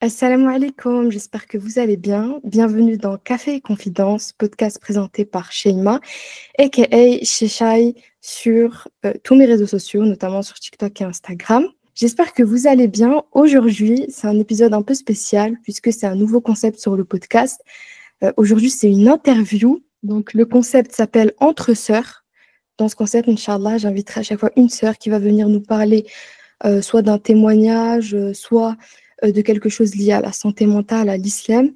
Assalamu alaikum, j'espère que vous allez bien. Bienvenue dans Café et Confidence, podcast présenté par Sheima, aka Sheshai, sur tous mes réseaux sociaux, notamment sur TikTok et Instagram. J'espère que vous allez bien. Aujourd'hui, c'est un épisode un peu spécial puisque c'est un nouveau concept sur le podcast. Aujourd'hui, c'est une interview. Donc, le concept s'appelle Entre sœurs. Dans ce concept, Inch'Allah, j'inviterai à chaque fois une sœur qui va venir nous parler soit d'un témoignage, soit de quelque chose lié à la santé mentale, à l'islam.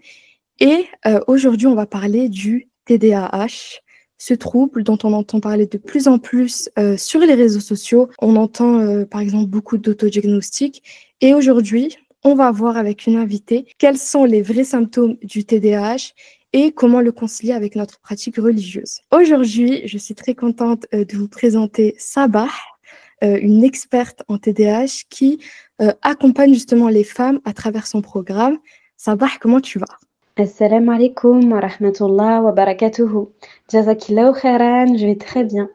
Et aujourd'hui, on va parler du TDAH, ce trouble dont on entend parler de plus en plus sur les réseaux sociaux. On entend par exemple beaucoup d'autodiagnostics. Et aujourd'hui, on va voir avec une invitée quels sont les vrais symptômes du TDAH et comment le concilier avec notre pratique religieuse. Aujourd'hui, je suis très contente de vous présenter Sabah, une experte en TDAH qui accompagne justement les femmes à travers son programme. Sabah, comment tu vas? Assalamu alaikum wa rahmatullah wa barakatuhu. Jazakillahu khairan, je vais très bien.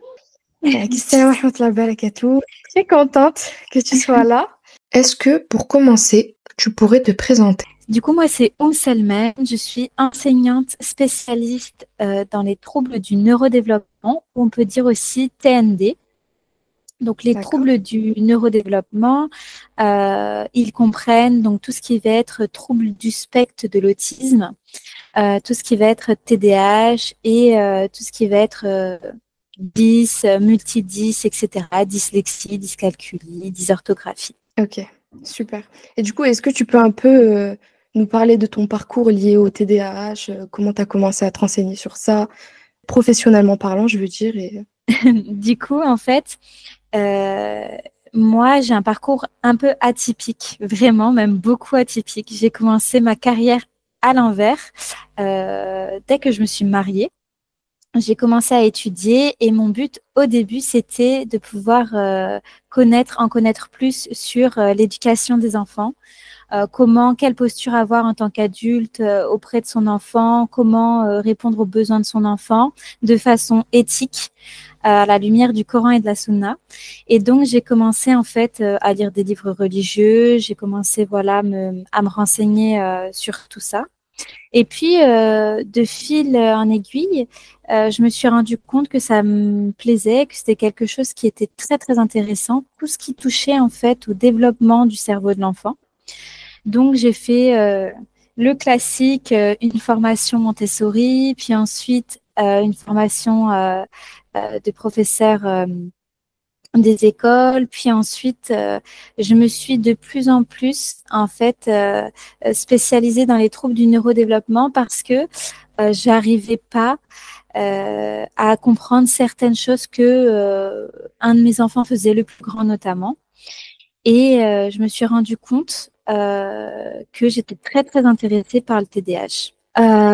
Salam wa rahmatullahi wa barakatuh. Très contente que tu sois là. Est-ce que, pour commencer, tu pourrais te présenter? Du coup, moi, c'est Salman. Je suis enseignante spécialiste dans les troubles du neurodéveloppement, ou on peut dire aussi TND. Donc, les D'accord. troubles du neurodéveloppement, ils comprennent donc tout ce qui va être trouble du spectre de l'autisme, tout ce qui va être TDAH et tout ce qui va être multidys, etc., dyslexie, dyscalculie, dysorthographie. Ok, super. Et du coup, est-ce que tu peux un peu nous parler de ton parcours lié au TDAH, comment tu as commencé à te renseigner sur ça, professionnellement parlant, je veux dire, et... Du coup, en fait, euh, moi, j'ai un parcours un peu atypique, vraiment, même beaucoup atypique. J'ai commencé ma carrière à l'envers dès que je me suis mariée. J'ai commencé à étudier et mon but au début, c'était de pouvoir en connaître plus sur l'éducation des enfants, quelle posture avoir en tant qu'adulte auprès de son enfant, comment répondre aux besoins de son enfant de façon éthique à la lumière du Coran et de la Sunna. Et donc, j'ai commencé en fait à lire des livres religieux, j'ai commencé voilà, à me renseigner sur tout ça. Et puis, de fil en aiguille, je me suis rendu compte que ça me plaisait, que c'était quelque chose qui était très, très intéressant, tout ce qui touchait en fait au développement du cerveau de l'enfant. Donc, j'ai fait le classique, une formation Montessori, puis ensuite une formation de professeur des écoles, puis ensuite je me suis de plus en plus en fait spécialisée dans les troubles du neurodéveloppement parce que j'arrivais pas à comprendre certaines choses que un de mes enfants faisait, le plus grand notamment. Et je me suis rendu compte que j'étais très, très intéressée par le TDAH.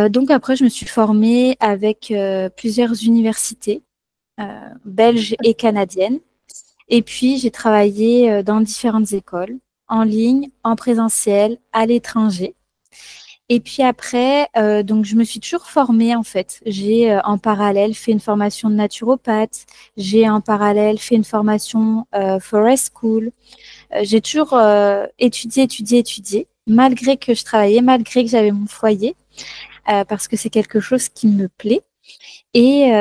Donc après, je me suis formée avec plusieurs universités belges et canadiennes. Et puis, j'ai travaillé dans différentes écoles, en ligne, en présentiel, à l'étranger. Et puis après, donc je me suis toujours formée en fait. J'ai en parallèle fait une formation de naturopathe. J'ai en parallèle fait une formation Forest School. J'ai toujours étudié, malgré que je travaillais, malgré que j'avais mon foyer, parce que c'est quelque chose qui me plaît. Et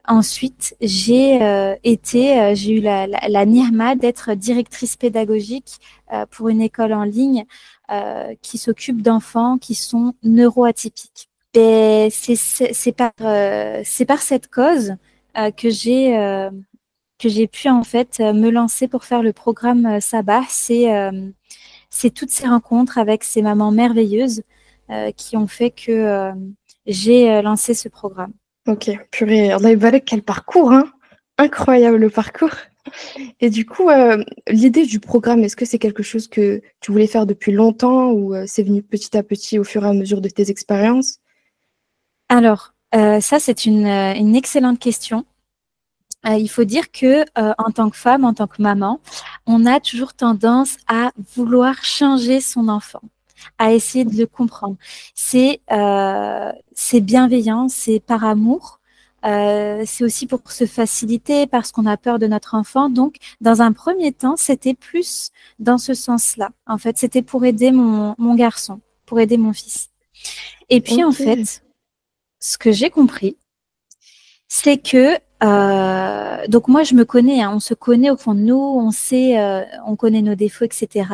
ensuite, j'ai eu la nihma d'être directrice pédagogique pour une école en ligne qui s'occupe d'enfants qui sont neuroatypiques. Et c'est par cette cause que j'ai pu en fait me lancer pour faire le programme Sabah. C'est toutes ces rencontres avec ces mamans merveilleuses qui ont fait que j'ai lancé ce programme. Ok, purée, Allah Ibarak, quel parcours, hein? Incroyable le parcours. Et du coup, l'idée du programme, est-ce que c'est quelque chose que tu voulais faire depuis longtemps ou c'est venu petit à petit au fur et à mesure de tes expériences? Alors, ça, c'est une excellente question. Il faut dire que en tant que femme, en tant que maman, on a toujours tendance à vouloir changer son enfant, à essayer de le comprendre. C'est bienveillant, c'est par amour, C'est aussi pour se faciliter parce qu'on a peur de notre enfant. Donc, dans un premier temps, c'était plus dans ce sens-là. En fait, c'était pour aider mon garçon, pour aider mon fils. Et puis, en Ok. fait, ce que j'ai compris, c'est que donc moi je me connais, hein, on se connaît au fond de nous, on sait, on connaît nos défauts, etc.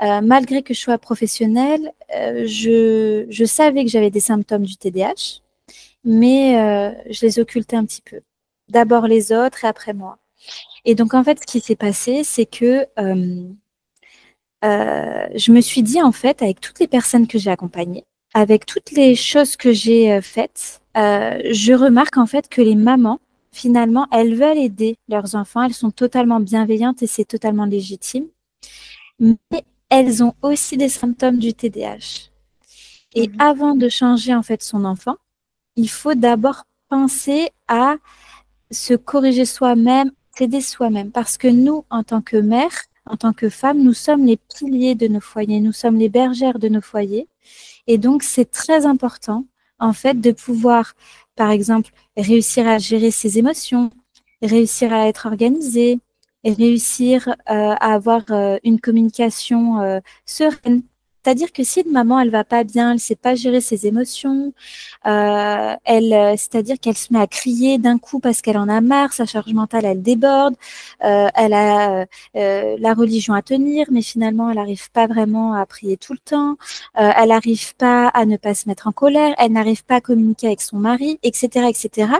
Malgré que je sois professionnelle, je savais que j'avais des symptômes du TDAH, mais je les occultais un petit peu. D'abord les autres et après moi. Et donc en fait, ce qui s'est passé, c'est que je me suis dit en fait, avec toutes les personnes que j'ai accompagnées, avec toutes les choses que j'ai faites, je remarque en fait que les mamans, finalement, elles veulent aider leurs enfants, elles sont totalement bienveillantes et c'est totalement légitime, mais elles ont aussi des symptômes du TDAH. Et Mhm. avant de changer en fait son enfant, il faut d'abord penser à se corriger soi-même, s'aider soi-même, parce que nous, en tant que mère, en tant que femme, nous sommes les piliers de nos foyers, nous sommes les bergères de nos foyers. Et donc, c'est très important, en fait, de pouvoir, par exemple, réussir à gérer ses émotions, réussir à être organisé, et réussir à avoir une communication sereine. C'est-à-dire que si une maman, elle va pas bien, elle ne sait pas gérer ses émotions, c'est-à-dire qu'elle se met à crier d'un coup parce qu'elle en a marre, sa charge mentale, elle déborde, elle a la religion à tenir, mais finalement, elle n'arrive pas vraiment à prier tout le temps, elle n'arrive pas à ne pas se mettre en colère, elle n'arrive pas à communiquer avec son mari, etc., etc.,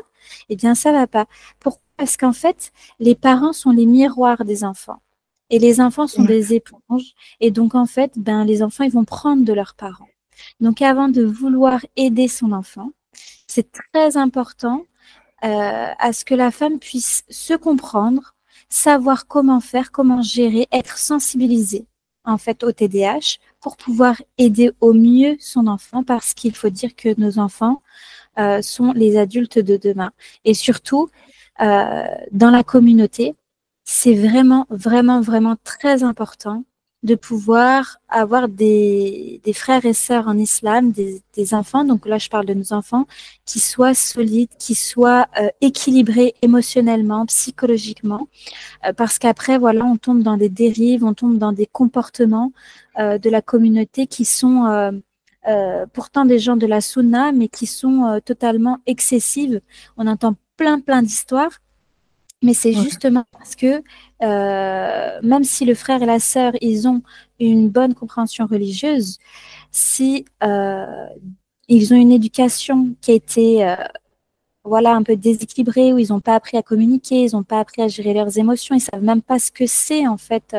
eh bien, ça va pas. Pourquoi? Parce qu'en fait, les parents sont les miroirs des enfants. Et les enfants sont Ouais. des éponges. Et donc, en fait, ben, les enfants, ils vont prendre de leurs parents. Donc, avant de vouloir aider son enfant, c'est très important à ce que la femme puisse se comprendre, savoir comment faire, comment gérer, être sensibilisée en fait au TDAH pour pouvoir aider au mieux son enfant parce qu'il faut dire que nos enfants sont les adultes de demain. Et surtout, dans la communauté, c'est vraiment, vraiment, vraiment très important de pouvoir avoir des frères et sœurs en islam, des enfants, donc là je parle de nos enfants, qui soient solides, qui soient équilibrés émotionnellement, psychologiquement, parce qu'après, voilà, on tombe dans des dérives, on tombe dans des comportements de la communauté qui sont pourtant des gens de la sunna, mais qui sont totalement excessives. On entend plein, plein d'histoires. Mais c'est Ouais. justement parce que même si le frère et la sœur, ils ont une bonne compréhension religieuse, si ils ont une éducation qui a été voilà, un peu déséquilibrée, où ils n'ont pas appris à communiquer, ils n'ont pas appris à gérer leurs émotions, ils ne savent même pas ce que c'est en fait,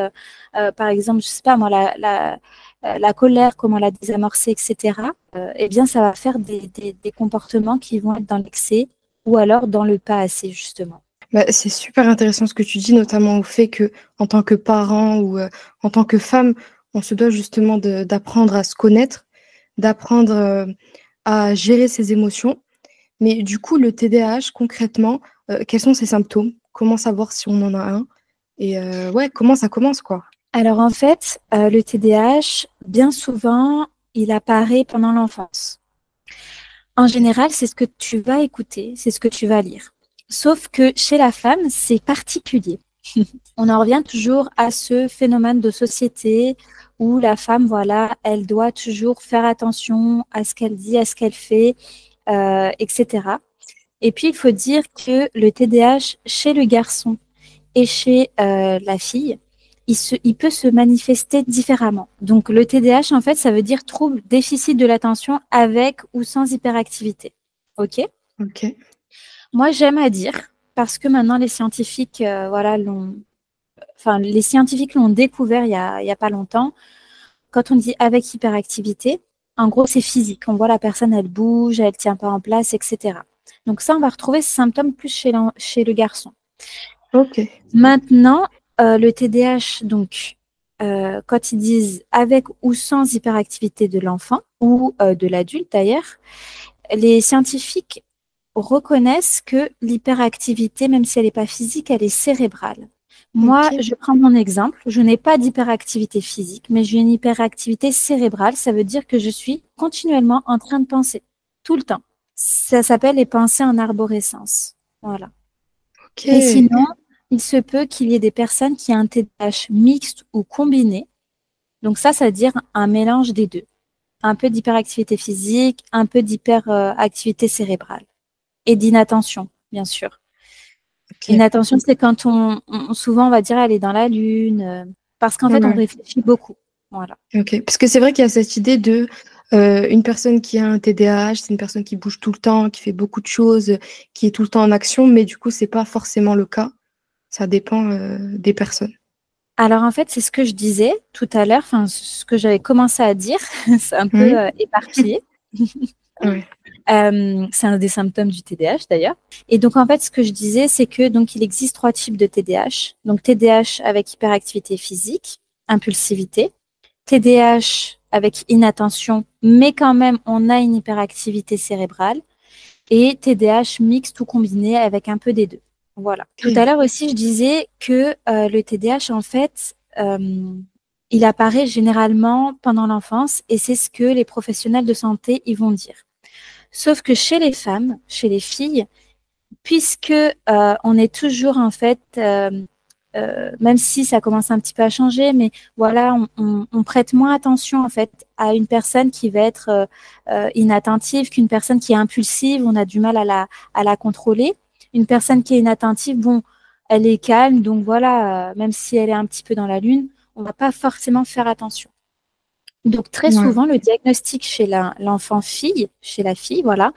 par exemple, je ne sais pas moi, la colère, comment la désamorcer, etc. Eh bien, ça va faire des comportements qui vont être dans l'excès ou alors dans le pas assez, justement. Bah, c'est super intéressant ce que tu dis, notamment au fait que en tant que parent ou en tant que femme, on se doit justement d'apprendre à se connaître, d'apprendre à gérer ses émotions. Mais du coup, le TDAH, concrètement, quels sont ses symptômes? Comment savoir si on en a un? Et ouais, comment ça commence, quoi? Alors en fait, le TDAH, bien souvent, il apparaît pendant l'enfance. En Ok. général, c'est ce que tu vas écouter, c'est ce que tu vas lire. Sauf que chez la femme, c'est particulier. On en revient toujours à ce phénomène de société où la femme, voilà, elle doit toujours faire attention à ce qu'elle dit, à ce qu'elle fait, etc. Et puis, il faut dire que le TDAH chez le garçon et chez la fille, il peut se manifester différemment. Donc, le TDAH, en fait, ça veut dire trouble déficit de l'attention avec ou sans hyperactivité. OK? Ok. Moi, j'aime à dire, parce que maintenant, les scientifiques, voilà, les scientifiques l'ont découvert il y a pas longtemps. Quand on dit avec hyperactivité, en gros, c'est physique. On voit la personne, elle bouge, elle tient pas en place, etc. Donc ça, on va retrouver ces symptômes plus chez le garçon. Ok. Maintenant, le TDAH, donc, quand ils disent avec ou sans hyperactivité de l'enfant ou de l'adulte d'ailleurs, les scientifiques reconnaissent que l'hyperactivité, même si elle n'est pas physique, elle est cérébrale. Moi, Ok. je prends mon exemple. Je n'ai pas d'hyperactivité physique, mais j'ai une hyperactivité cérébrale. Ça veut dire que je suis continuellement en train de penser, tout le temps. Ça s'appelle les pensées en arborescence. Voilà. Ok. Et sinon, il se peut qu'il y ait des personnes qui aient un TDAH mixte ou combiné. Donc ça veut dire un mélange des deux. Un peu d'hyperactivité physique, un peu d'hyperactivité cérébrale. Et d'inattention, bien sûr. Ok. Inattention, c'est quand souvent on va dire elle est dans la lune, parce qu'en fait on Ouais. réfléchit beaucoup. Voilà. Ok. Parce que c'est vrai qu'il y a cette idée de une personne qui a un TDAH, c'est une personne qui bouge tout le temps, qui fait beaucoup de choses, qui est tout le temps en action, mais du coup, c'est pas forcément le cas. Ça dépend des personnes. Alors en fait, c'est ce que je disais tout à l'heure, enfin ce que j'avais commencé à dire, c'est un peu Mhm. éparpillé. Ouais. C'est un des symptômes du TDAH d'ailleurs. Et donc en fait, ce que je disais, c'est que donc il existe 3 types de TDAH. Donc TDAH avec hyperactivité physique, impulsivité, TDAH avec inattention, mais quand même on a une hyperactivité cérébrale, et TDAH mixte ou combiné avec un peu des deux. Voilà. Tout à Ok. l'heure aussi, je disais que le TDAH, en fait, il apparaît généralement pendant l'enfance, et c'est ce que les professionnels de santé ils vont dire. Sauf que chez les femmes, chez les filles, puisque on est toujours en fait, même si ça commence un petit peu à changer, mais voilà, on prête moins attention en fait à une personne qui va être inattentive qu'une personne qui est impulsive. On a du mal à la contrôler. Une personne qui est inattentive, bon, elle est calme, donc voilà, même si elle est un petit peu dans la lune, on va pas forcément faire attention. Donc très Ouais. souvent, le diagnostic chez l'enfant fille, chez la fille, voilà,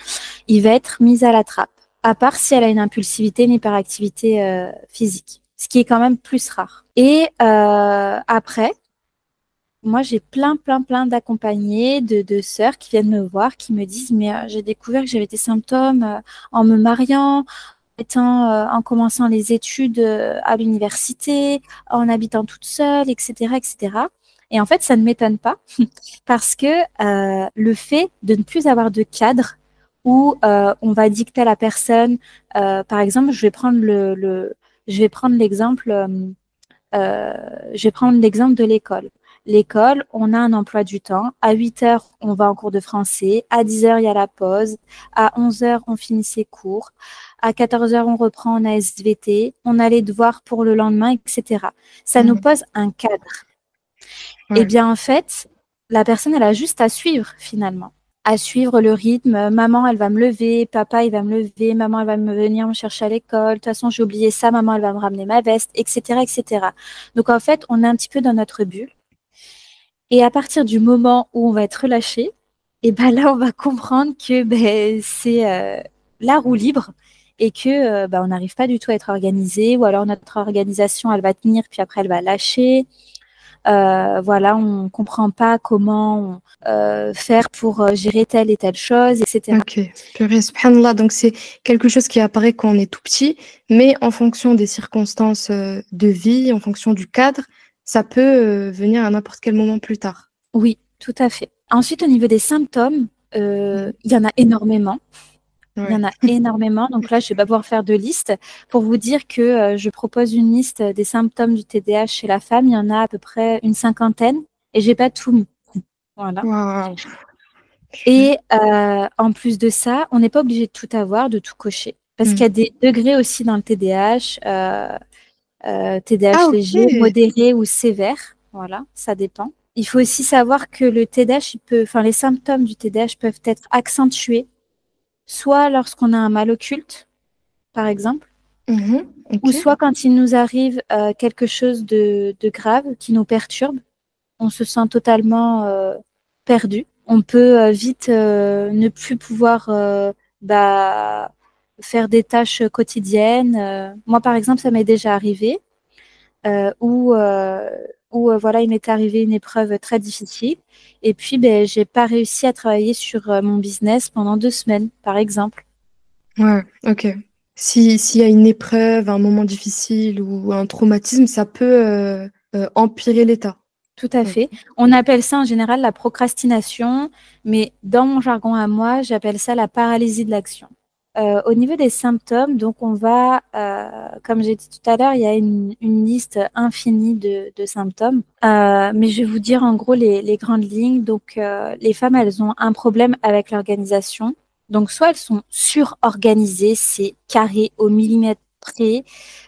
il va être mis à la trappe, à part si elle a une impulsivité, une hyperactivité physique, ce qui est quand même plus rare. Et après, moi, j'ai plein d'accompagnés, de sœurs qui viennent me voir, qui me disent, mais j'ai découvert que j'avais des symptômes en me mariant, en commençant les études à l'université, en habitant toute seule, etc., etc. Et en fait, ça ne m'étonne pas parce que le fait de ne plus avoir de cadre où on va dicter à la personne, par exemple, je vais prendre l'exemple, je vais prendre l'exemple de l'école. L'école, on a un emploi du temps. À 8 heures, on va en cours de français. À 10 heures, il y a la pause. À 11 heures, on finit ses cours. À 14 heures, on reprend en ASVT. On a les devoirs pour le lendemain, etc. Ça nous Ouais. pose un cadre. Eh Ouais. bien, en fait, la personne, elle a juste à suivre finalement, à suivre le rythme. Maman, elle va me lever, papa, il va me lever, maman, elle va me venir me chercher à l'école. De toute façon, j'ai oublié ça, maman, elle va me ramener ma veste, etc., etc. Donc, en fait, on est un petit peu dans notre bulle. Et à partir du moment où on va être relâché, et ben là, on va comprendre que ben, c'est la roue libre et que ben, on n'arrive pas du tout à être organisé, ou alors notre organisation, elle va tenir, puis après, elle va lâcher. Voilà, on comprend pas comment faire pour gérer telle et telle chose, etc. Ok. Purée, subhanallah. Donc, c'est quelque chose qui apparaît quand on est tout petit, mais en fonction des circonstances de vie, en fonction du cadre, ça peut venir à n'importe quel moment plus tard. Oui, tout à fait. Ensuite, au niveau des symptômes, Mhm. il y en a énormément. Il y Ouais. en a énormément. Donc là, je vais pas pouvoir faire de liste. Pour vous dire que je propose une liste des symptômes du TDAH chez la femme, il y en a à peu près une cinquantaine et j'ai pas tout mis. Voilà. Waouh. Purée. Et en plus de ça, on n'est pas obligé de tout avoir, de tout cocher. Parce qu'il y Mhm. a des degrés aussi dans le TDAH, Ah, TDAH ok. léger, modéré ou sévère. Voilà, ça dépend. Il faut aussi savoir que le TDAH, enfin, les symptômes du TDAH peuvent être accentués, soit lorsqu'on a un mal occulte, par exemple, Mhm. ou Ok. soit quand il nous arrive quelque chose de grave qui nous perturbe. On se sent totalement perdu. On peut vite ne plus pouvoir bah, faire des tâches quotidiennes. Moi, par exemple, ça m'est déjà arrivé euh, où, euh, voilà, il m'est arrivé une épreuve très difficile. Et puis, ben, j'ai pas réussi à travailler sur mon business pendant 2 semaines, par exemple. Ouais, ok. S'il y a une épreuve, un moment difficile ou un traumatisme, ça peut empirer l'état. Tout à Ouais. fait. On appelle ça en général la procrastination, mais dans mon jargon à moi, j'appelle ça la paralysie de l'action. Au niveau des symptômes, donc on va, comme j'ai dit tout à l'heure, il y a une liste infinie de symptômes. Mais je vais vous dire en gros les grandes lignes. Donc les femmes, elles ont un problème avec l'organisation. Donc, soit elles sont surorganisées, c'est carré au millimètre près.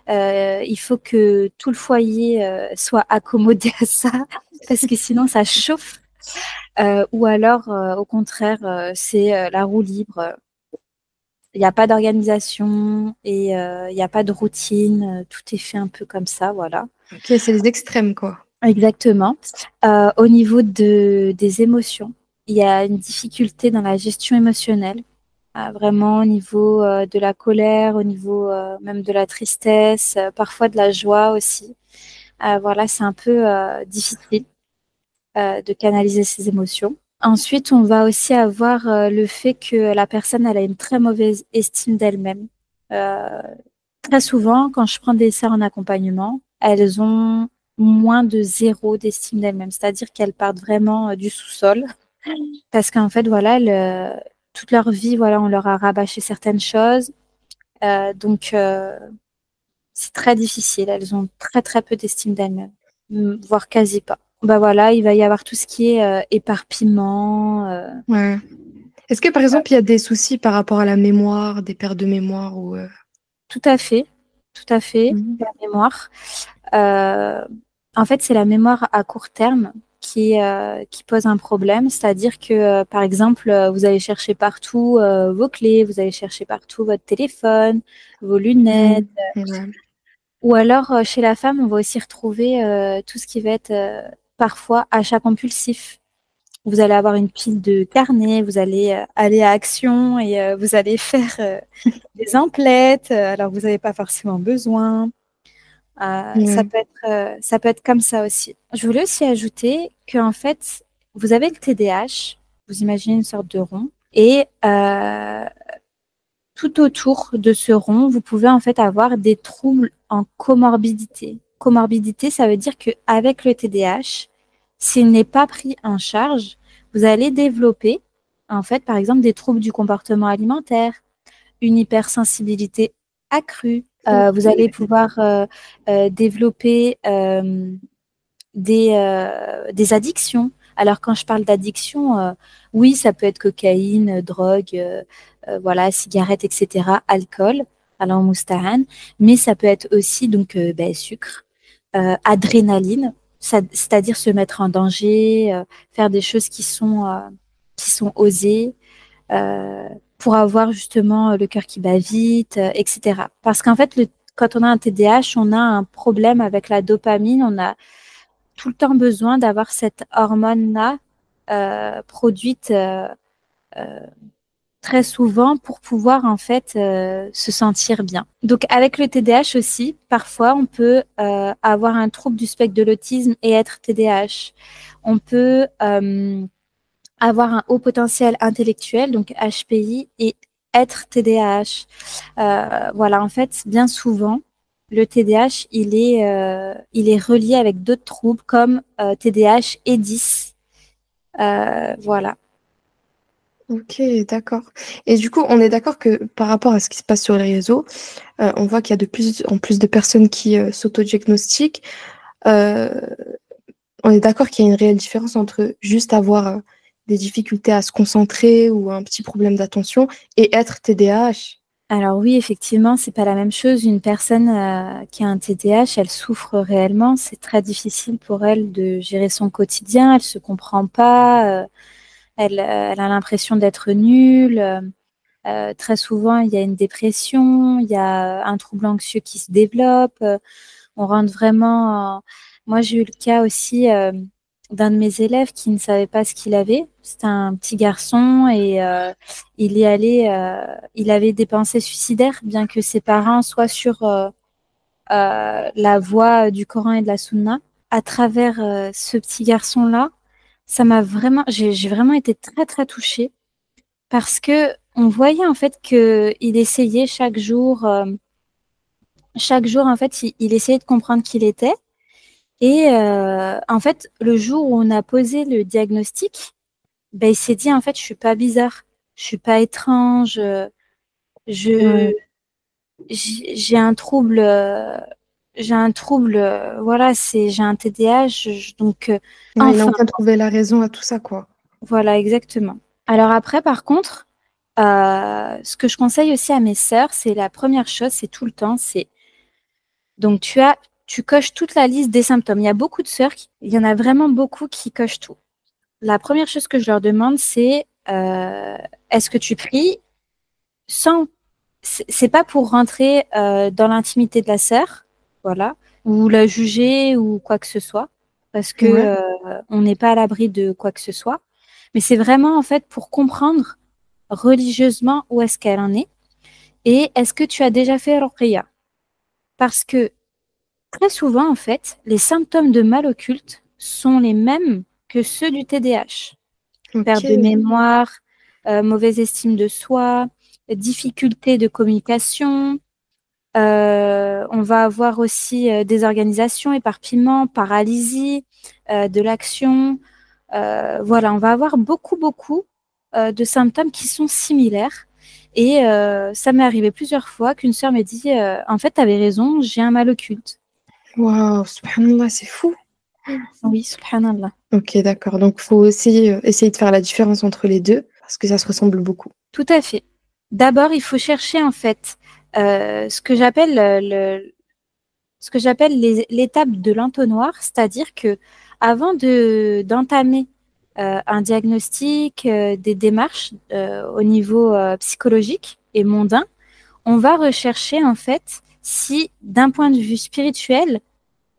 Il faut que tout le foyer soit accommodé à ça, parce que sinon ça chauffe. Ou alors, au contraire, c'est la roue libre. Il n'y a pas d'organisation et il n'y a pas de routine. Tout est fait un peu comme ça, voilà. Ok, c'est les extrêmes, quoi. Exactement. Au niveau des émotions, il y a une difficulté dans la gestion émotionnelle. Vraiment au niveau de la colère, au niveau même de la tristesse, parfois de la joie aussi. Voilà, c'est un peu difficile de canaliser ses émotions. Ensuite, on va aussi avoir le fait que la personne elle a une très mauvaise estime d'elle-même. Euh, Très souvent, quand je prends des sœurs en accompagnement, elles ont moins de zéro d'estime d'elles-mêmes, c'est-à-dire qu'elles partent vraiment du sous-sol, parce qu'en fait, voilà, toute leur vie, voilà, on leur a rabâché certaines choses, donc c'est très difficile. Elles ont très très peu d'estime d'elles-mêmes, voire quasi pas. Bah voilà, il va y avoir tout ce qui est éparpillement. Ouais. Est-ce que, par exemple, il y a des soucis par rapport à la mémoire, des pertes de mémoire ou Tout à fait, tout à fait. Mhm. La mémoire. Euh, En fait, c'est la mémoire à court terme qui pose un problème. C'est-à-dire que, par exemple, vous allez chercher partout vos clés, vous allez chercher partout votre téléphone, vos lunettes. Ouais. Ou alors, chez la femme, on va aussi retrouver tout ce qui va être parfois achat compulsif. Vous allez avoir une pile de carnets, vous allez aller à Action et vous allez faire des emplettes, alors que vous n'avez pas forcément besoin. Ouais. Ça peut être comme ça aussi. Je voulais aussi ajouter qu'en fait, vous avez le TDAH, vous imaginez une sorte de rond, et tout autour de ce rond, vous pouvez en fait avoir des troubles en comorbidité. Comorbidité, ça veut dire qu'avec le TDAH, s'il n'est pas pris en charge, vous allez développer en fait, par exemple, des troubles du comportement alimentaire, une hypersensibilité accrue. Vous allez pouvoir développer des addictions. Alors, quand je parle d'addiction, oui, ça peut être cocaïne, drogue, voilà, cigarettes, etc., alcool, alors mousta'an, mais ça peut être aussi donc sucre, adrénaline, c'est-à-dire se mettre en danger, faire des choses qui sont osées, pour avoir justement le cœur qui bat vite, etc. Parce qu'en fait, quand on a un TDAH, on a un problème avec la dopamine, on a tout le temps besoin d'avoir cette hormone-là produite euh, très souvent pour pouvoir en fait se sentir bien. Donc avec le TDAH aussi, parfois on peut avoir un trouble du spectre de l'autisme et être TDAH. On peut avoir un haut potentiel intellectuel, donc HPI, et être TDAH. Voilà, en fait, bien souvent, le TDAH, il est relié avec d'autres troubles comme TDAH et 10. Voilà. Ok, d'accord. Et du coup, on est d'accord que par rapport à ce qui se passe sur les réseaux, on voit qu'il y a de plus en plus de personnes qui s'auto-diagnostiquent. Euh, on est d'accord qu'il y a une réelle différence entre juste avoir des difficultés à se concentrer ou un petit problème d'attention et être TDAH. Alors oui, effectivement, c'est pas la même chose. Une personne qui a un TDAH, elle souffre réellement. C'est très difficile pour elle de gérer son quotidien. Elle se comprend pas. Elle a l'impression d'être nulle. Très souvent, il y a une dépression, il y a un trouble anxieux qui se développe. On rentre vraiment. Moi, j'ai eu le cas aussi d'un de mes élèves qui ne savait pas ce qu'il avait. C'était un petit garçon et il y allait. Il avait des pensées suicidaires, bien que ses parents soient sur la voie du Coran et de la Sunna. À travers ce petit garçon-là, ça m'a vraiment. J'ai vraiment été très très touchée parce que on voyait en fait que il essayait chaque jour en fait il essayait de comprendre qui il était et en fait le jour où on a posé le diagnostic, ben il s'est dit en fait je suis pas bizarre, je suis pas étrange, je Ouais. j'ai un trouble voilà c'est j'ai un TDAH donc Ouais, il est en enfin train de trouver la raison à tout ça, quoi. voilà exactement. Alors après par contre Ce que je conseille aussi à mes sœurs, c'est la première chose, c'est tout le temps, c'est donc tu coches toute la liste des symptômes. Il y a beaucoup de sœurs, il y en a vraiment beaucoup qui cochent tout. La première chose que je leur demande, c'est est-ce que tu pries sans c'est pas pour rentrer dans l'intimité de la sœur, voilà, ou la juger ou quoi que ce soit, parce que Ouais. on n'est pas à l'abri de quoi que ce soit, mais c'est vraiment en fait pour comprendre religieusement où est-ce qu'elle en est et est-ce que tu as déjà fait ruqya? Parce que très souvent en fait, les symptômes de mal occulte sont les mêmes que ceux du TDAH. Perte de Ok. mémoire, mauvaise estime de soi, difficulté de communication. On va avoir aussi désorganisation, éparpillement, paralysie de l'action. Voilà, on va avoir beaucoup de symptômes qui sont similaires. Et ça m'est arrivé plusieurs fois qu'une sœur m'a dit en fait, tu avais raison, j'ai un mal occulte. Waouh, subhanallah, c'est fou. Oui, subhanallah. Ok, d'accord. Donc, il faut aussi essayer de faire la différence entre les deux parce que ça se ressemble beaucoup. Tout à fait. D'abord, il faut chercher en fait ce que j'appelle ce que j'appelle l'étape de l'entonnoir, c'est-à-dire que avant d'entamer un diagnostic, des démarches au niveau psychologique et mondain, on va rechercher en fait si d'un point de vue spirituel,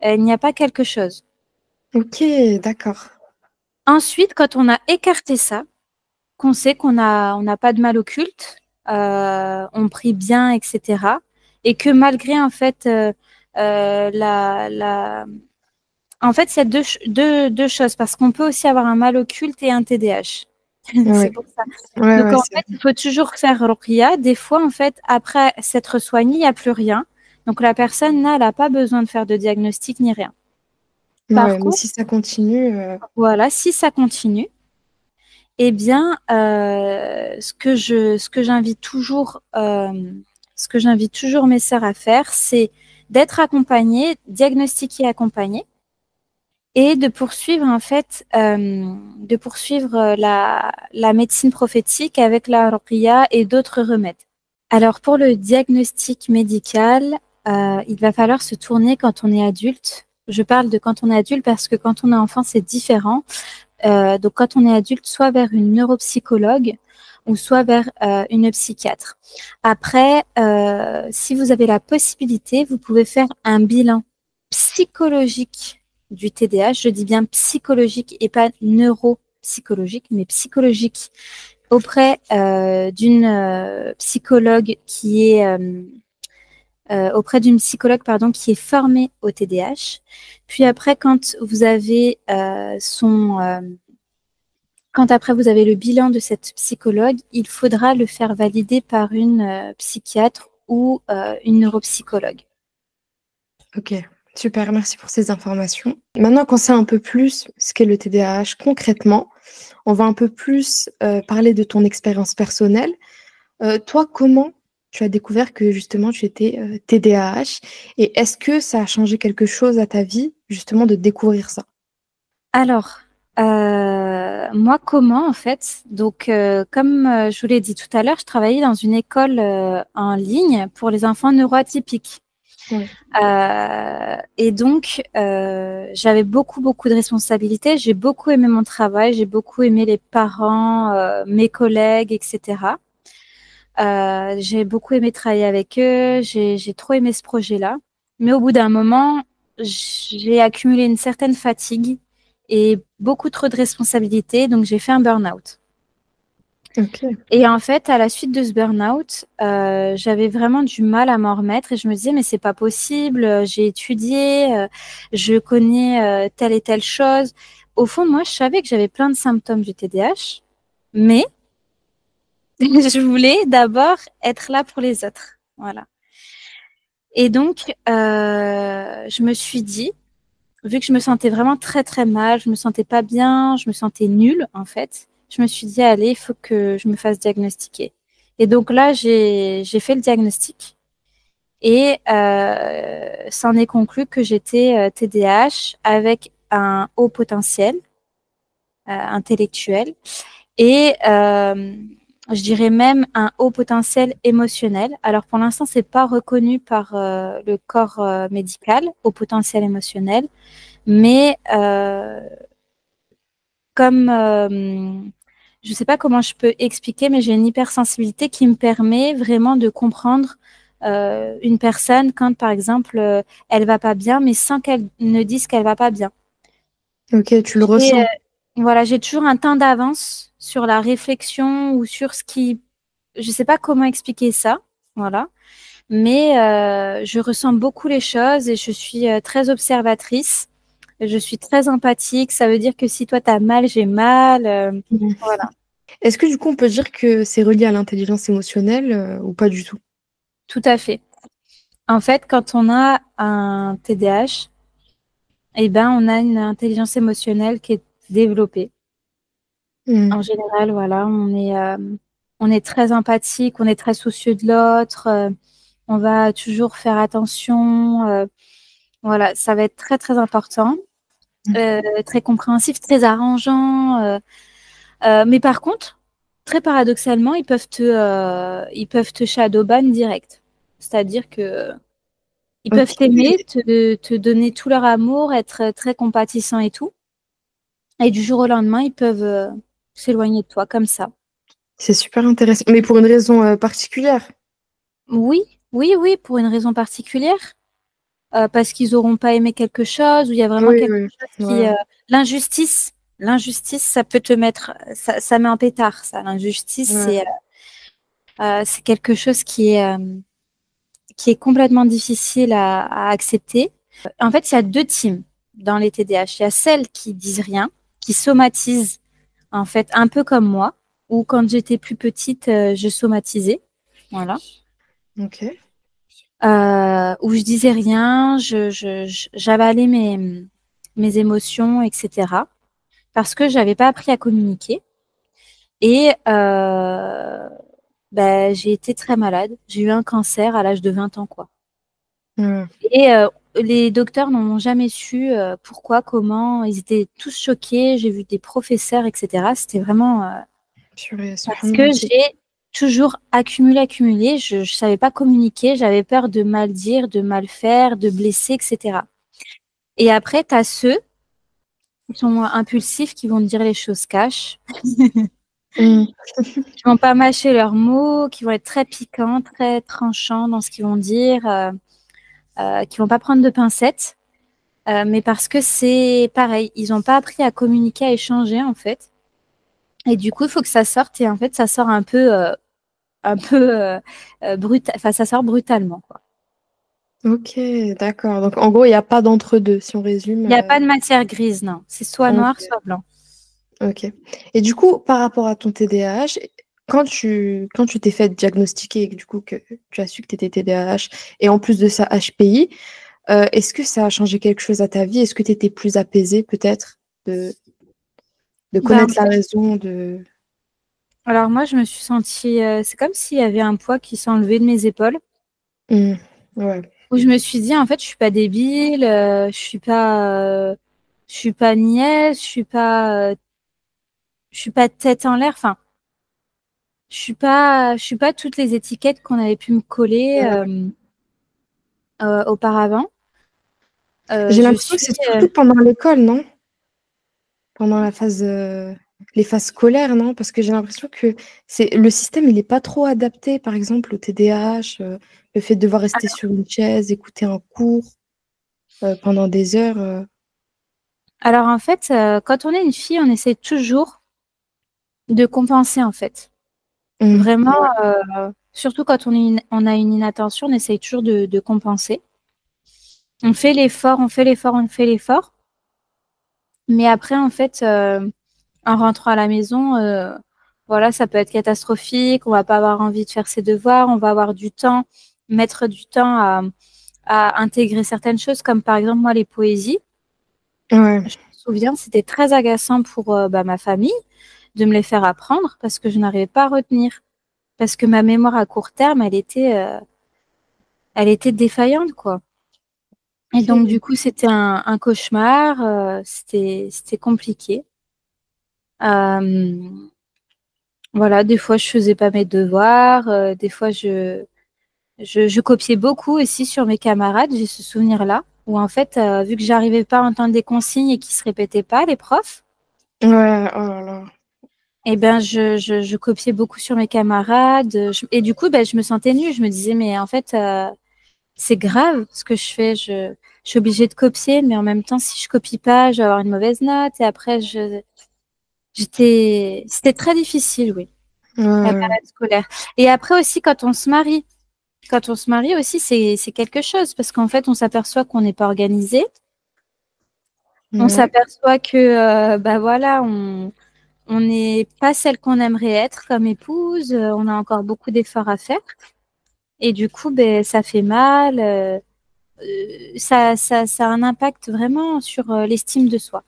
il n'y a pas quelque chose. Ok, d'accord. Ensuite, quand on a écarté ça, qu'on sait on n'a pas de mal occulte, on prie bien, etc. Et que malgré en fait en fait, il y a deux choses parce qu'on peut aussi avoir un mal occulte et un TDAH. C'est Ouais, pour ça. ouais, Donc ouais, en c'est fait, il faut toujours faire ruqya. Des fois, en fait, après s'être soigné, il n'y a plus rien. Donc la personne là, elle n'a pas besoin de faire de diagnostic ni rien. Par ouais, mais contre, si ça continue, voilà, si ça continue, eh bien, ce que j'invite toujours mes sœurs à faire, c'est d'être accompagnées, diagnostiquées, accompagnées, et de poursuivre en fait, de poursuivre la médecine prophétique avec la ruqya et d'autres remèdes. Alors pour le diagnostic médical, il va falloir se tourner quand on est adulte. Je parle de quand on est adulte parce que quand on est enfant, c'est différent. Donc, quand on est adulte, soit vers une neuropsychologue ou soit vers une psychiatre. Après, si vous avez la possibilité, vous pouvez faire un bilan psychologique du TDAH. Je dis bien psychologique et pas neuropsychologique, mais psychologique auprès d'une psychologue qui est auprès d'une psychologue pardon qui est formée au TDAH. Puis après, quand après vous avez le bilan de cette psychologue, il faudra le faire valider par une psychiatre ou une neuropsychologue. ok, super, merci pour ces informations. Maintenant qu'on sait un peu plus ce qu'est le TDAH concrètement, on va un peu plus parler de ton expérience personnelle. Toi, comment tu as découvert que justement tu étais TDAH et est-ce que ça a changé quelque chose à ta vie justement de découvrir ça? Alors, moi, comment en fait? Donc, comme je vous l'ai dit tout à l'heure, je travaillais dans une école en ligne pour les enfants neuroatypiques. Ouais. Et donc, j'avais beaucoup de responsabilités. J'ai beaucoup aimé mon travail, j'ai beaucoup aimé les parents, mes collègues, etc. J'ai beaucoup aimé travailler avec eux, j'ai trop aimé ce projet-là. Mais au bout d'un moment, j'ai accumulé une certaine fatigue et beaucoup trop de responsabilités, donc j'ai fait un burn-out. Ok. Et en fait, à la suite de ce burn-out, j'avais vraiment du mal à m'en remettre et je me disais, mais c'est pas possible, j'ai étudié, je connais telle et telle chose. Au fond, moi, je savais que j'avais plein de symptômes du TDAH, mais je voulais d'abord être là pour les autres. Voilà. Et donc, je me suis dit, vu que je me sentais vraiment très mal, je me sentais pas bien, je me sentais nulle en fait, je me suis dit, allez, il faut que je me fasse diagnostiquer. Et donc là, j'ai fait le diagnostic et c'en est conclu que j'étais TDAH avec un haut potentiel intellectuel et je dirais même un haut potentiel émotionnel. Alors pour l'instant, c'est pas reconnu par le corps médical, haut potentiel émotionnel, mais comme je sais pas comment je peux expliquer, mais j'ai une hypersensibilité qui me permet vraiment de comprendre une personne quand, par exemple, elle va pas bien, mais sans qu'elle ne dise qu'elle va pas bien. Ok, tu le Et ressens. voilà, j'ai toujours un temps d'avance sur la réflexion ou sur ce qui, je sais pas comment expliquer ça, voilà. Mais je ressens beaucoup les choses et je suis très observatrice. Je suis très empathique. Ça veut dire que si toi, tu as mal, j'ai mal. Mhm. Voilà, Est-ce que du coup, on peut dire que c'est relié à l'intelligence émotionnelle ou pas du tout? tout à fait. En fait, quand on a un TDAH, eh ben, on a une intelligence émotionnelle qui est développée. Mhm. En général, voilà, on est très empathique, on est très soucieux de l'autre, on va toujours faire attention. Voilà, ça va être très, très important, très compréhensif, très arrangeant. Mais par contre, très paradoxalement, ils peuvent te shadowban direct. C'est-à-dire que ils Ok, peuvent t'aimer, te donner tout leur amour, être très compatissants et tout. Et du jour au lendemain, ils peuvent s'éloigner de toi comme ça. c'est super intéressant. Mais pour une raison particulière. Oui, oui, oui, pour une raison particulière. Parce qu'ils n'auront pas aimé quelque chose, ou il y a vraiment Oui, quelque oui. chose qui... Ouais. l'injustice, l'injustice, ça peut te mettre... Ça met en pétard, ça. L'injustice, Ouais. c'est quelque chose qui est complètement difficile à accepter. En fait, il y a deux teams dans les TDAH. Il y a celles qui disent rien, qui somatisent, en fait, un peu comme moi, ou quand j'étais plus petite, je somatisais. Voilà. Ok. Où je disais rien, j'avalais mes émotions, etc. Parce que j'avais pas appris à communiquer. Et ben, j'ai été très malade. J'ai eu un cancer à l'âge de 20 ans, quoi. Ouais. Et les docteurs n'ont jamais su pourquoi, comment. Ils étaient tous choqués. J'ai vu des professeurs, etc. C'était vraiment Purée, parce subhanallah. que j'ai toujours accumulé, accumulé. Je ne savais pas communiquer. J'avais peur de mal dire, de mal faire, de blesser, etc. Et après, tu as ceux qui sont impulsifs, qui vont te dire les choses cash, Mm. qui vont pas mâcher leurs mots, qui vont être très piquants, très tranchants dans ce qu'ils vont dire, qui vont pas prendre de pincettes. Mais parce que c'est pareil, ils n'ont pas appris à communiquer, à échanger en fait. Et du coup, il faut que ça sorte et en fait, ça sort un peu enfin, ça sort brutalement, quoi. Ok, d'accord. Donc, en gros, il n'y a pas d'entre-deux, si on résume. Il n'y a pas de matière grise, non. C'est soit noir, Ok, soit blanc. ok. Et du coup, par rapport à ton TDAH, quand tu t'es fait diagnostiquer et que du coup que tu as su que tu étais TDAH et en plus de ça HPI, est-ce que ça a changé quelque chose à ta vie? Est-ce que tu étais plus apaisée peut-être de, de Ben, en connaître la fait, raison de... alors moi, je me suis sentie, c'est comme s'il y avait un poids qui s'enlevait de mes épaules. Hmm, ouais. Où je me suis dit, en fait, je suis pas débile, je suis pas niaise, je suis pas tête en l'air. Enfin, je suis pas toutes les étiquettes qu'on avait pu me coller Ouais. auparavant. J'ai Je l'impression que suis, c'est surtout pendant l'école, non? Pendant la phase, les phases scolaires, non? Parce que j'ai l'impression que le système, il n'est pas trop adapté, par exemple, au TDAH, le fait de devoir rester sur une chaise, écouter un cours pendant des heures. alors en fait, quand on est une fille, on essaie toujours de compenser en fait. Vraiment, Ouais. surtout quand on a une inattention, on essaye toujours de compenser. On fait l'effort, on fait l'effort, on fait l'effort. Mais après, en fait, en rentrant à la maison, voilà, ça peut être catastrophique. On va pas avoir envie de faire ses devoirs. On va avoir du temps, mettre du temps à intégrer certaines choses, comme par exemple moi les poésies. Ouais. Je me souviens, c'était très agaçant pour bah, ma famille de me les faire apprendre parce que je n'arrivais pas à retenir. Parce que ma mémoire à court terme, elle était défaillante, quoi. Et donc, Ok. du coup, c'était un cauchemar. C'était compliqué. Euh, Voilà, des fois, je faisais pas mes devoirs. Des fois, je copiais beaucoup aussi sur mes camarades. J'ai ce souvenir-là où, en fait, vu que j'arrivais pas à entendre des consignes et qui se répétaient pas, les profs, Ouais, oh là là. eh ben, je copiais beaucoup sur mes camarades. Et du coup, ben, je me sentais nulle. Je me disais, mais en fait, c'est grave ce que je fais. Je suis obligée de copier, mais en même temps, si je copie pas, je vais avoir une mauvaise note. Et après, c'était très difficile, oui, la Ouais, période scolaire. Et après aussi, quand on se marie aussi, c'est quelque chose parce qu'en fait, on s'aperçoit qu'on n'est pas organisé. On ouais. s'aperçoit que, bah voilà, on n'est pas celle qu'on aimerait être comme épouse. On a encore beaucoup d'efforts à faire. Et du coup, ben, ça fait mal. Ça a un impact vraiment sur l'estime de soi.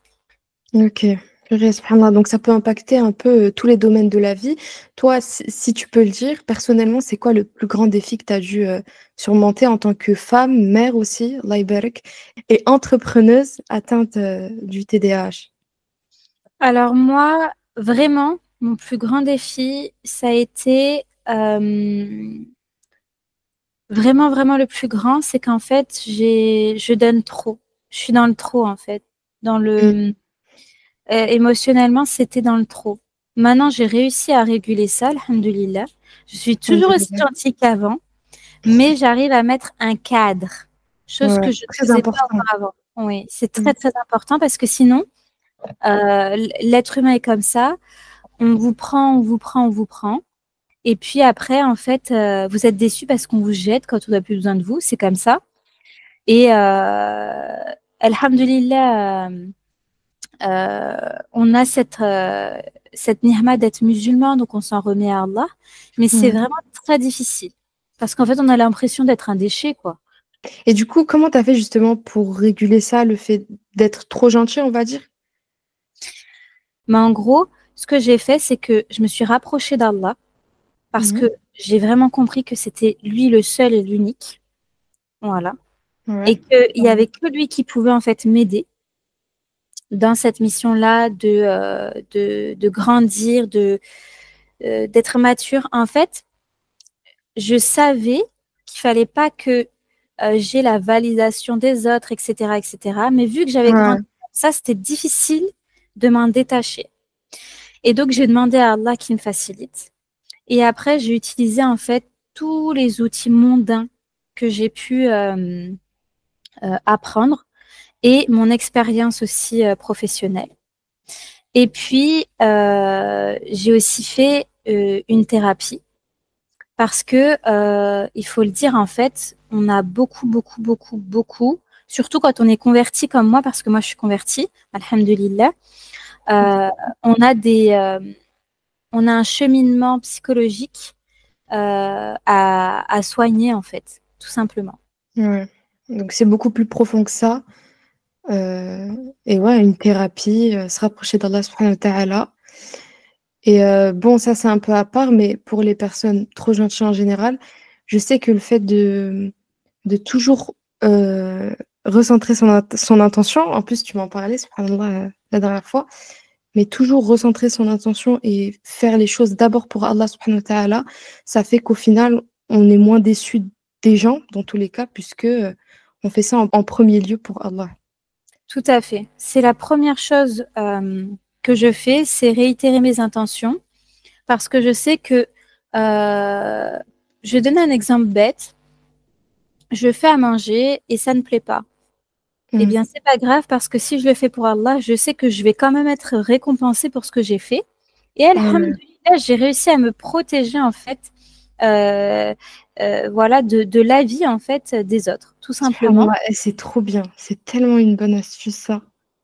Ok. Purée, subhanallah. Donc ça peut impacter un peu tous les domaines de la vie. Toi, si tu peux le dire, personnellement, c'est quoi le plus grand défi que tu as dû surmonter en tant que femme, mère aussi, Allah ybarak, et entrepreneuse atteinte du TDAH? Alors moi, vraiment, mon plus grand défi, ça a été vraiment, vraiment le plus grand, c'est qu'en fait, je donne trop. Je suis dans le trop, en fait. Dans Mm. le, émotionnellement, c'était dans le trop. Maintenant, j'ai réussi à réguler ça, alhamdoulilah. Je suis toujours aussi Alhamdulillah. gentille qu'avant, mais j'arrive à mettre un cadre, chose que Ouais, je ne très faisais pas important. auparavant. Oui, c'est très, Mm. très important parce que sinon, l'être humain est comme ça. On vous prend, on vous prend, on vous prend. Et puis après, en fait, vous êtes déçus parce qu'on vous jette quand on n'a plus besoin de vous. C'est comme ça. Et alhamdulillah, on a cette nihma d'être musulman, donc on s'en remet à Allah. Mais c'est Ouais. vraiment très difficile. Parce qu'en fait, on a l'impression d'être un déchet, quoi. Et du coup, comment tu as fait justement pour réguler ça, le fait d'être trop gentil, on va dire? Mais en gros, ce que j'ai fait, c'est que je me suis rapprochée d'Allah parce Mhm. que j'ai vraiment compris que c'était lui le seul et l'unique. Voilà. Ouais. Et qu'il n'y avait que lui qui pouvait en fait m'aider dans cette mission-là de grandir, d'être mature. En fait, je savais qu'il fallait pas que j'ai la validation des autres, etc., etc. Mais vu que j'avais Ouais. grandi comme ça, c'était difficile de m'en détacher. Et donc, j'ai demandé à Allah qu'il me facilite. Et après, j'ai utilisé en fait tous les outils mondains que j'ai pu apprendre et mon expérience aussi professionnelle. Et puis, j'ai aussi fait une thérapie parce que, il faut le dire, en fait, on a beaucoup, beaucoup, beaucoup, beaucoup, surtout quand on est converti comme moi, parce que moi, je suis convertie, alhamdulillah, euh, on a on a un cheminement psychologique à soigner, en fait, tout simplement. Ouais. Donc c'est beaucoup plus profond que ça. Euh, et ouais, une thérapie, se rapprocher d'Allah subhanahu wa ta'ala. Et bon, ça c'est un peu à part, mais pour les personnes trop gentilles en général, je sais que le fait de toujours recentrer son intention, en plus tu m'en parlais, subhanallah, la dernière fois, mais toujours recentrer son intention et faire les choses d'abord pour Allah subhanahu wa ta'ala, ça fait qu'au final, on est moins déçu des gens, dans tous les cas, puisque on fait ça en premier lieu pour Allah. Tout à fait. C'est la première chose que je fais, c'est réitérer mes intentions parce que je sais que, je vais donner un exemple bête, je fais à manger et ça ne plaît pas. Eh Mm. bien, c'est pas grave parce que si je le fais pour Allah, je sais que je vais quand même être récompensée pour ce que j'ai fait. Et Ouais. alhamdoulilah, j'ai réussi à me protéger en fait, euh, voilà, de l'avis en fait des autres, tout simplement. Subhanallah, et c'est trop bien, c'est tellement une bonne astuce ça.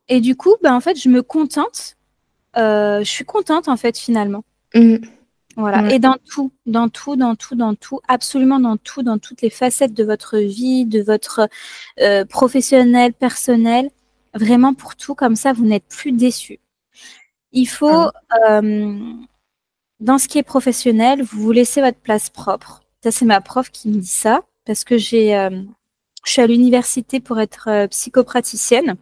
Et du coup, ben, en fait, je me contente. Je suis contente en fait finalement. Mm. Voilà. Ouais. Et dans tout, dans tout, dans tout, dans tout, absolument dans tout, dans toutes les facettes de votre vie, de votre professionnel, personnel, vraiment pour tout, comme ça, vous n'êtes plus déçus. Il faut, Ouais. dans ce qui est professionnel, vous vous laissez votre place propre. Ça, c'est ma prof qui me dit ça, parce que je suis à l'université pour être psychopraticienne.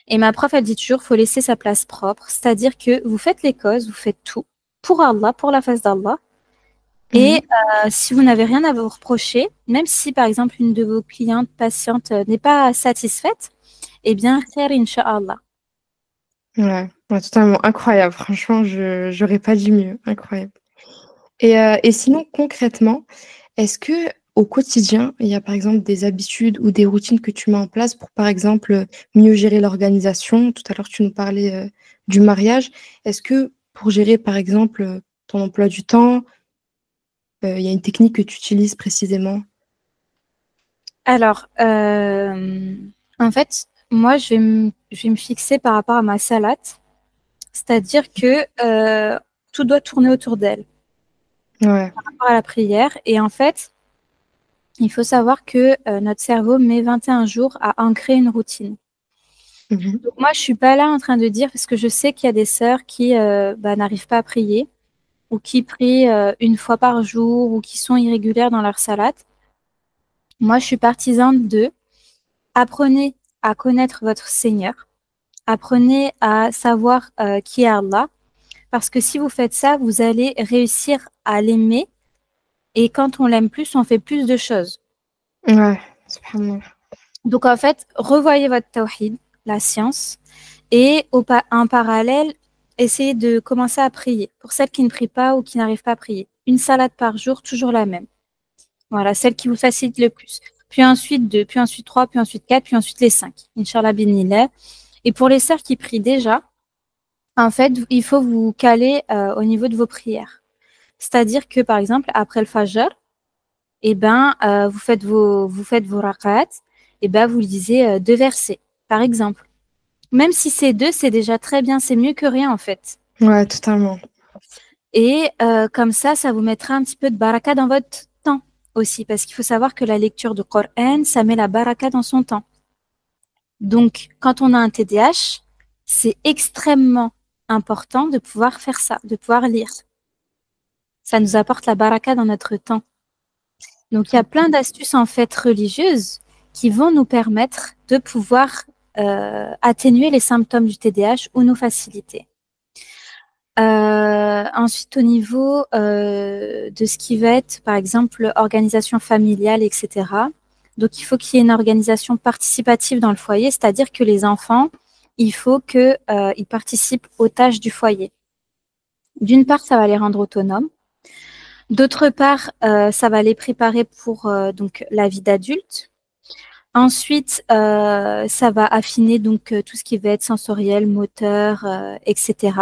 Et ma prof, elle dit toujours, faut laisser sa place propre. C'est-à-dire que vous faites les causes, vous faites tout. pour Allah, pour la face d'Allah. Et si vous n'avez rien à vous reprocher, même si par exemple une de vos clientes, patientes n'est pas satisfaite, eh bien, khair, incha'Allah. Ouais, ouais, totalement incroyable. Franchement, je n'aurais pas dit mieux. Incroyable. Et sinon, concrètement, est-ce que au quotidien, il y a par exemple des habitudes ou des routines que tu mets en place pour, par exemple, mieux gérer l'organisation? Tout à l'heure, tu nous parlais du mariage. Est-ce que pour gérer, par exemple, ton emploi du temps, il y a une technique que tu utilises précisément? Alors, en fait, moi, je vais me fixer par rapport à ma salade, c'est-à-dire que tout doit tourner autour d'elle, Ouais. par rapport à la prière. Et en fait, il faut savoir que notre cerveau met 21 jours à ancrer une routine. Mhm. Donc, moi, je suis pas là en train de dire, parce que je sais qu'il y a des sœurs qui n'arrivent pas à prier, ou qui prient une fois par jour, ou qui sont irrégulières dans leur salade. Moi, je suis partisane de apprenez à connaître votre Seigneur, apprenez à savoir qui est Allah, parce que si vous faites ça, vous allez réussir à l'aimer. Et quand on l'aime plus, on fait plus de choses. Ouais, subhanallah. Donc en fait, revoyez votre tawhid, la science, et en parallèle, essayez de commencer à prier. Pour celles qui ne prient pas ou qui n'arrivent pas à prier, une salade par jour, toujours la même. Voilà, celle qui vous facilite le plus. Puis ensuite deux, puis ensuite trois, puis ensuite quatre, puis ensuite les cinq. Inch'Allah binillah. Et pour les sœurs qui prient déjà, en fait, il faut vous caler au niveau de vos prières. C'est-à-dire que, par exemple, après le Fajr, eh ben, vous faites vos rak'at, et ben, vous lisez deux versets, par exemple. Même si c'est deux, c'est déjà très bien, c'est mieux que rien, en fait. Ouais, totalement. Et comme ça vous mettra un petit peu de baraka dans votre temps aussi, parce qu'il faut savoir que la lecture du Coran, ça met la baraka dans son temps. Donc, quand on a un TDAH, c'est extrêmement important de pouvoir faire ça, de pouvoir lire. Ça nous apporte la baraka dans notre temps. Donc, il y a plein d'astuces en fait religieuses qui vont nous permettre de pouvoir atténuer les symptômes du TDAH ou nous faciliter. Ensuite, au niveau de ce qui va être, par exemple, organisation familiale, etc. Donc, il faut qu'il y ait une organisation participative dans le foyer, c'est-à-dire que les enfants, il faut qu'ils participent aux tâches du foyer. D'une part, ça va les rendre autonomes. D'autre part, ça va les préparer pour donc la vie d'adulte. Ensuite, ça va affiner donc tout ce qui va être sensoriel, moteur, etc.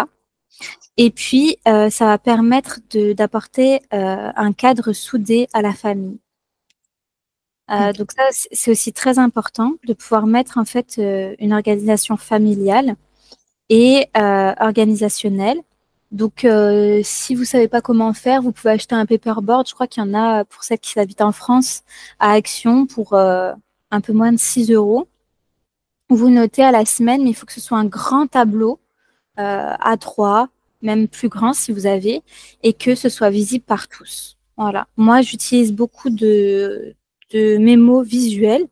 Et puis, ça va permettre d'apporter un cadre soudé à la famille. Donc ça, c'est aussi très important de pouvoir mettre en fait une organisation familiale et organisationnelle. Donc, si vous savez pas comment faire, vous pouvez acheter un paperboard. Je crois qu'il y en a pour celles qui habitent en France à Action pour un peu moins de 6 euros. Vous notez à la semaine, mais il faut que ce soit un grand tableau A3, même plus grand si vous avez, et que ce soit visible par tous. Voilà. Moi, j'utilise beaucoup de mémos visuels,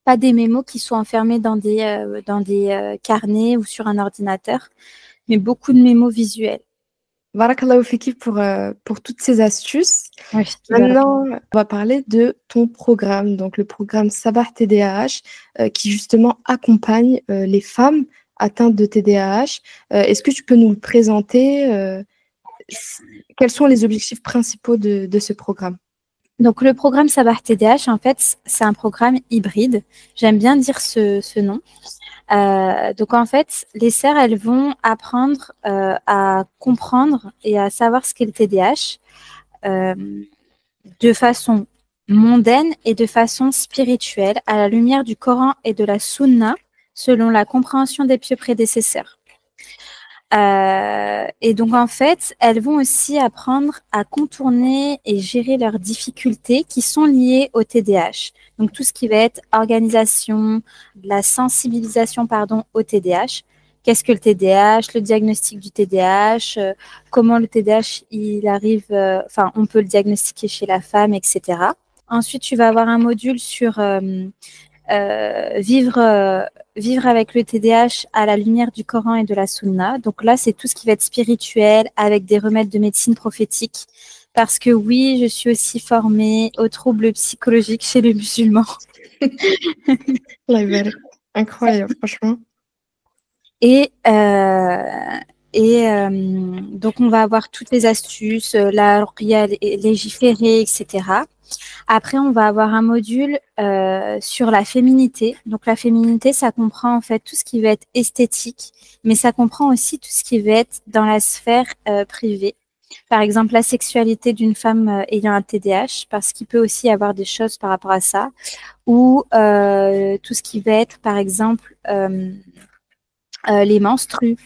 pas des mémos qui sont enfermés dans des carnets ou sur un ordinateur, mais beaucoup de mémos visuels. Barakallahu fiki pour toutes ces astuces. Ouais, Maintenant, on va parler de ton programme, donc le programme Sabah TDAH, qui justement accompagne les femmes atteintes de TDAH. Est-ce que tu peux nous le présenter? Quels sont les objectifs principaux de ce programme? Donc, le programme Sabah TDAH, en fait, c'est un programme hybride. J'aime bien dire ce nom. Donc, en fait, les sœurs, elles vont apprendre à comprendre et à savoir ce qu'est le TDAH de façon mondaine et de façon spirituelle, à la lumière du Coran et de la Sunna, selon la compréhension des pieux prédécesseurs. Et donc, en fait, elles vont aussi apprendre à contourner et gérer leurs difficultés qui sont liées au TDAH. Donc, tout ce qui va être organisation, la sensibilisation, pardon, au TDAH. Qu'est-ce que le TDAH, le diagnostic du TDAH, comment le TDAH, il arrive, on peut le diagnostiquer chez la femme, etc. Ensuite, tu vas avoir un module sur vivre avec le TDAH à la lumière du Coran et de la Sunna. Donc là, c'est tout ce qui va être spirituel, avec des remèdes de médecine prophétique. Parce que oui, je suis aussi formée aux troubles psychologiques chez les musulmans. Incroyable, franchement. Et donc, on va avoir toutes les astuces, la ruqya légiférée, etc. Après, on va avoir un module sur la féminité. Donc, la féminité, ça comprend en fait tout ce qui va être esthétique, mais ça comprend aussi tout ce qui va être dans la sphère privée. Par exemple, la sexualité d'une femme ayant un TDAH, parce qu'il peut aussi y avoir des choses par rapport à ça, ou tout ce qui va être, par exemple, les menstrues,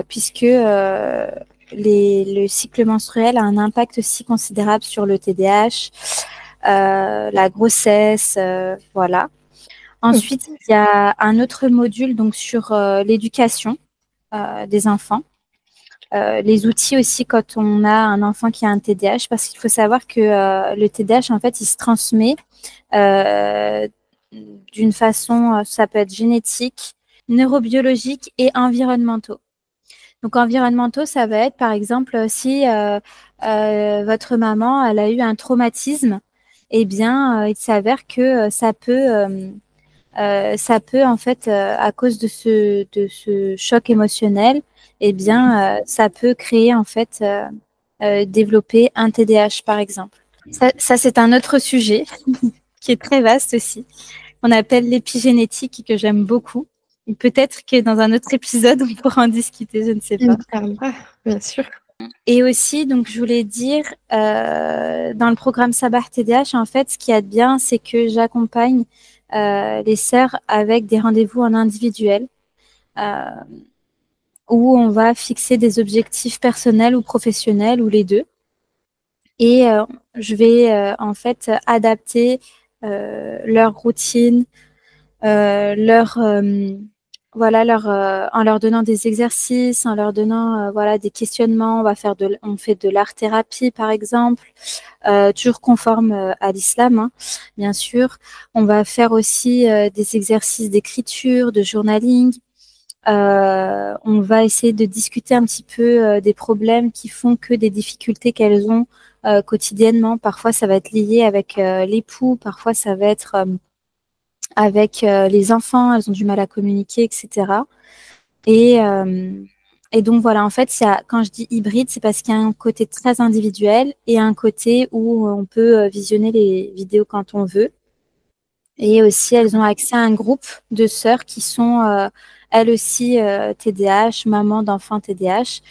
puisque le cycle menstruel a un impact aussi considérable sur le TDAH, la grossesse, voilà. Ensuite, il y a un autre module donc sur l'éducation des enfants. Les outils aussi quand on a un enfant qui a un TDAH, parce qu'il faut savoir que le TDAH, en fait, il se transmet d'une façon, ça peut être génétique, neurobiologique et environnementaux. Donc, environnementaux, ça va être, par exemple, si votre maman, elle a eu un traumatisme, eh bien, il s'avère que ça peut, en fait, à cause de ce choc émotionnel, eh bien, ça peut créer, en fait, développer un TDAH, par exemple. Ça c'est un autre sujet qui est très vaste aussi, qu'on appelle l'épigénétique et que j'aime beaucoup. Et peut-être que dans un autre épisode, on pourra en discuter, je ne sais pas. Bien sûr. Et aussi, donc, je voulais dire, dans le programme Sabah TDAH, en fait, ce qu'il y a de bien, c'est que j'accompagne les sœurs avec des rendez-vous en individuel où on va fixer des objectifs personnels ou professionnels ou les deux. Et je vais en fait adapter leur routine, en leur donnant des exercices, en leur donnant voilà des questionnements. On fait de l'art thérapie par exemple, toujours conforme à l'islam, hein, bien sûr. On va faire aussi des exercices d'écriture, de journaling. On va essayer de discuter un petit peu des problèmes qui font que des difficultés qu'elles ont quotidiennement. Parfois, ça va être lié avec l'époux, parfois, ça va être avec les enfants, elles ont du mal à communiquer, etc. Et donc, voilà, en fait, quand je dis hybride, c'est parce qu'il y a un côté très individuel et un côté où on peut visionner les vidéos quand on veut. Et aussi, elles ont accès à un groupe de sœurs qui sont elles aussi TDAH, mamans d'enfants TDAH.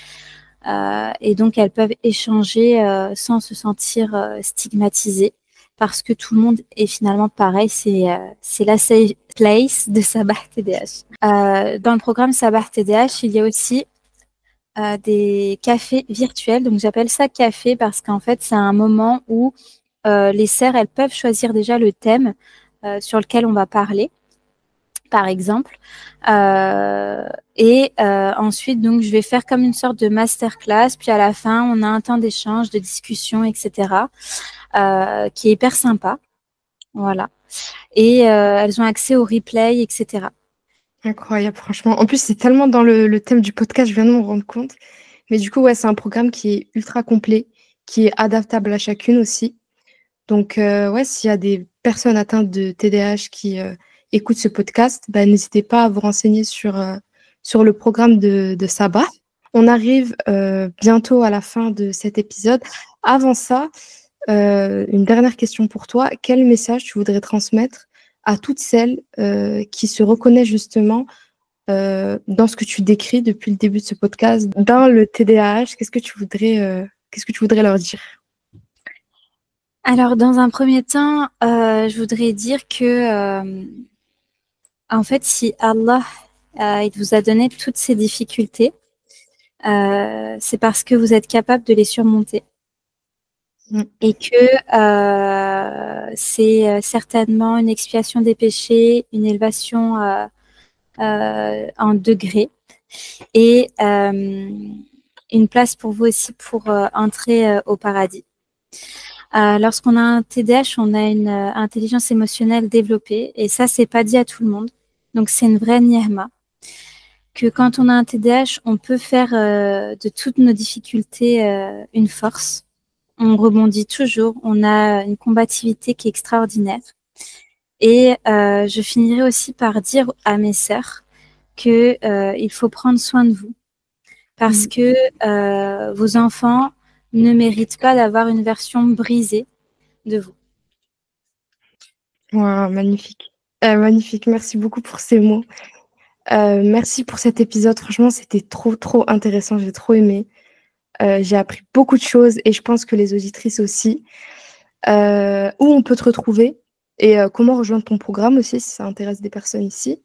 Et donc, elles peuvent échanger sans se sentir stigmatisées parce que tout le monde est finalement pareil. C'est la safe place de Sabah TDAH. Dans le programme Sabah TDAH, il y a aussi des cafés virtuels. Donc, j'appelle ça café parce qu'en fait, c'est un moment où les sœurs, elles peuvent choisir déjà le thème sur lequel on va parler, par exemple. Ensuite, donc, je vais faire comme une sorte de masterclass. Puis à la fin, on a un temps d'échange, de discussion, etc., qui est hyper sympa. Voilà. Et elles ont accès au replay, etc. Incroyable, franchement. En plus, c'est tellement dans le thème du podcast, je viens de me rendre compte. Mais du coup, ouais, c'est un programme qui est ultra complet, qui est adaptable à chacune aussi. Donc, ouais, s'il y a des personnes atteintes de TDAH qui écoutent ce podcast, bah, n'hésitez pas à vous renseigner sur le programme de Sabah. On arrive bientôt à la fin de cet épisode. Avant ça, une dernière question pour toi. Quel message tu voudrais transmettre à toutes celles qui se reconnaissent justement dans ce que tu décris depuis le début de ce podcast, dans le TDAH? Qu'est-ce que tu voudrais leur dire? Alors, dans un premier temps, je voudrais dire que, en fait, si Allah il vous a donné toutes ces difficultés, c'est parce que vous êtes capable de les surmonter. Et que c'est certainement une expiation des péchés, une élévation en degrés et une place pour vous aussi pour entrer au paradis. Lorsqu'on a un TDAH, on a une intelligence émotionnelle développée et ça, c'est pas dit à tout le monde. Donc, c'est une vraie ni'ma. Que quand on a un TDAH, on peut faire de toutes nos difficultés une force. On rebondit toujours, on a une combativité qui est extraordinaire. Et je finirai aussi par dire à mes sœurs que il faut prendre soin de vous parce que vos enfants ne méritent pas d'avoir une version brisée de vous. Wow, magnifique. Magnifique. Merci beaucoup pour ces mots. Merci pour cet épisode. Franchement, c'était trop, trop intéressant. J'ai trop aimé. J'ai appris beaucoup de choses et je pense que les auditrices aussi. Où on peut te retrouver et comment rejoindre ton programme aussi si ça intéresse des personnes ici.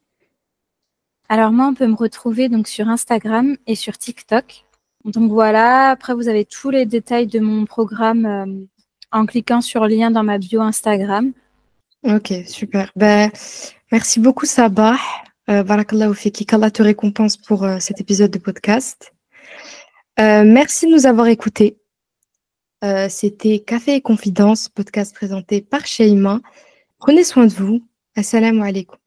Alors moi, on peut me retrouver donc sur Instagram et sur TikTok. Donc voilà, après vous avez tous les détails de mon programme en cliquant sur le lien dans ma bio Instagram. Ok, super. Ben, merci beaucoup Sabah. Barakallahu fiki, qu'Allah te récompense pour cet épisode de podcast. Merci de nous avoir écoutés. C'était Café et Confidence, podcast présenté par Sheima. Prenez soin de vous. Assalamu alaikum.